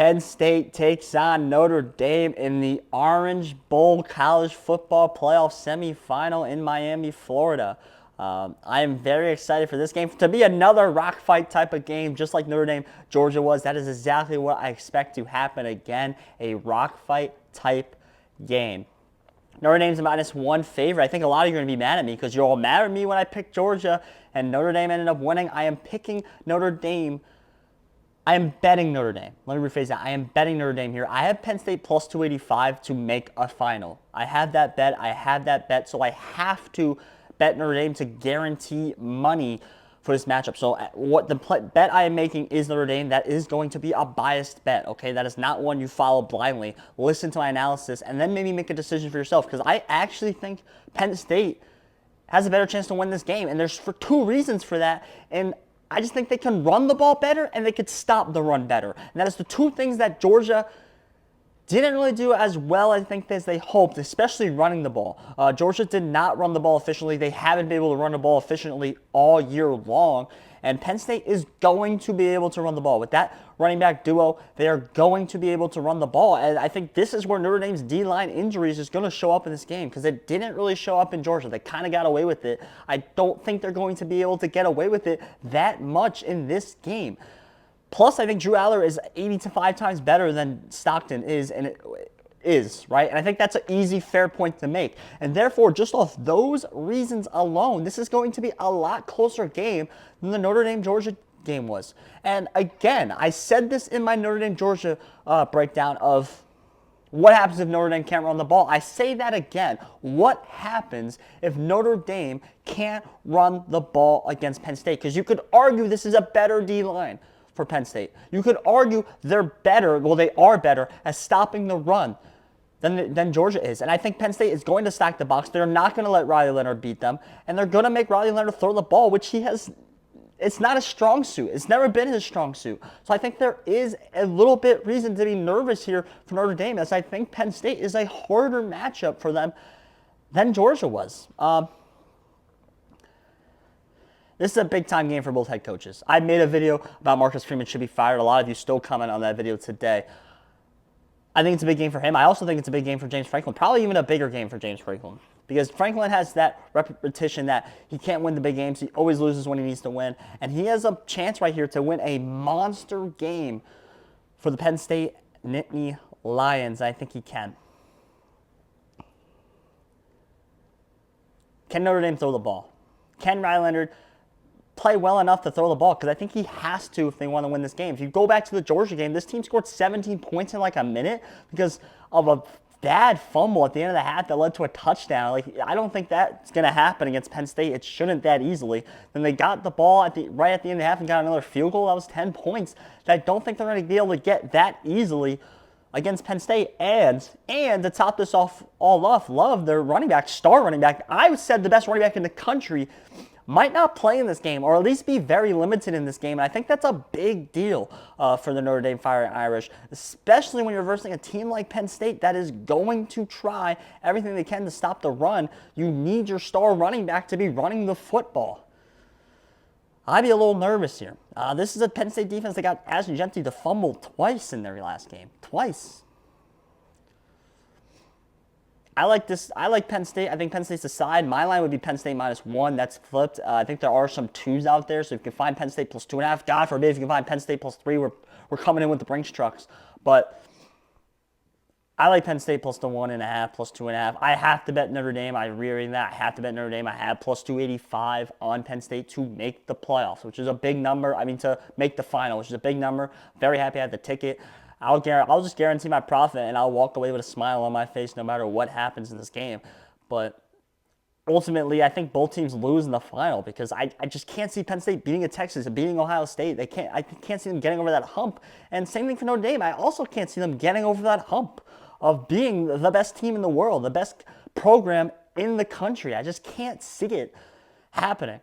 Penn State takes on Notre Dame in the Orange Bowl College Football Playoff semifinal in Miami, Florida. I am very excited for this game to be another rock fight type of game, just like Notre Dame, Georgia was. That is exactly what I expect to happen again, a rock fight type game. Notre Dame's a -1 favorite. I think a lot of you are going to be mad at me because you're all mad at me when I picked Georgia and Notre Dame ended up winning. I am picking Notre Dame. I am betting Notre Dame. Let me rephrase that. I am betting Notre Dame here. I have Penn State plus 285 to make a final. I have that bet. So I have to bet Notre Dame to guarantee money for this matchup. So what the bet I am making is Notre Dame. That is going to be a biased bet, okay? That is not one you follow blindly. Listen to my analysis and then maybe make a decision for yourself because I actually think Penn State has a better chance to win this game. And there's for two reasons for that. And I just think they can run the ball better and they could stop the run better. And that is the two things that Georgia didn't really do as well, I think, as they hoped, especially running the ball. Georgia did not run the ball efficiently. They haven't been able to run the ball efficiently all year long. And Penn State is going to be able to run the ball. With that running back duo, they are going to be able to run the ball. And I think this is where Notre Dame's D-line injuries is going to show up in this game because it didn't really show up in Georgia. They kind of got away with it. I don't think they're going to be able to get away with it that much in this game. Plus, I think Drew Aller is 80 to 5 times better than Stockton is, and it is, right? And I think that's an easy, fair point to make. And therefore, just off those reasons alone, this is going to be a lot closer game than the Notre Dame-Georgia game was. And again, I said this in my Notre Dame-Georgia breakdown of what happens if Notre Dame can't run the ball. I say that again. What happens if Notre Dame can't run the ball against Penn State? Because you could argue this is a better D-line for Penn State. You could argue they're better, well, they are better at stopping the run than Georgia is. And I think Penn State is going to stack the box. They're not going to let Riley Leonard beat them. And they're going to make Riley Leonard throw the ball, which it's not a strong suit. It's never been his strong suit. So I think there is a little bit reason to be nervous here for Notre Dame, as I think Penn State is a harder matchup for them than Georgia was. This is a big-time game for both head coaches. I made a video about Marcus Freeman should be fired. A lot of you still comment on that video today. I think it's a big game for him. I also think it's a big game for James Franklin. Probably even a bigger game for James Franklin. Because Franklin has that repetition that he can't win the big games. He always loses when he needs to win. And he has a chance right here to win a monster game for the Penn State Nittany Lions. I think he can. Can Notre Dame throw the ball? Can Riley Leonard play well enough to throw the ball? Because I think he has to if they want to win this game. If you go back to the Georgia game, this team scored 17 points in like a minute because of a bad fumble at the end of the half that led to a touchdown. I don't think that's going to happen against Penn State. It shouldn't that easily. Then they got the ball right at the end of the half and got another field goal. That was 10 points. I don't think they're going to be able to get that easily against Penn State. And to top this all off, Love, their running back, star running back, I said the best running back in the country, might not play in this game, or at least be very limited in this game. And I think that's a big deal for the Notre Dame Fighting Irish, especially when you're versing a team like Penn State that is going to try everything they can to stop the run. You need your star running back to be running the football. I'd be a little nervous here. This is a Penn State defense that got Ashton Jeanty to fumble twice in their last game. Twice. I like this. I like Penn State. I think Penn State's the side. My line would be Penn State -1. That's flipped. I think there are some 2s out there. So if you can find Penn State plus 2.5, God forbid if you can find Penn State plus 3, we're coming in with the Brinks trucks. But I like Penn State plus the 1.5, plus 2.5. I have to bet Notre Dame. I reiterate that. I have to bet Notre Dame. I have plus 285 on Penn State to make the playoffs, which is a big number. I mean, to make the final, which is a big number. Very happy I had the ticket. I'll just guarantee my profit, and I'll walk away with a smile on my face no matter what happens in this game. But ultimately, I think both teams lose in the final because I just can't see Penn State beating a Texas and beating Ohio State. I can't see them getting over that hump. And same thing for Notre Dame. I also can't see them getting over that hump of being the best team in the world, the best program in the country. I just can't see it happening.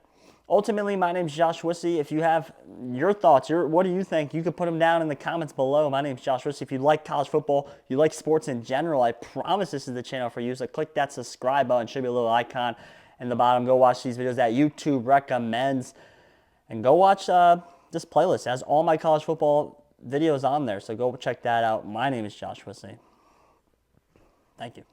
Ultimately, my name's Josh Wissey. If you have your thoughts, what do you think? You can put them down in the comments below. My name's Josh Wissey. If you like college football, you like sports in general, I promise this is the channel for you. So click that subscribe button. Should be a little icon in the bottom. Go watch these videos that YouTube recommends. And go watch this playlist. It has all my college football videos on there, so go check that out. My name is Joshua C. Thank you.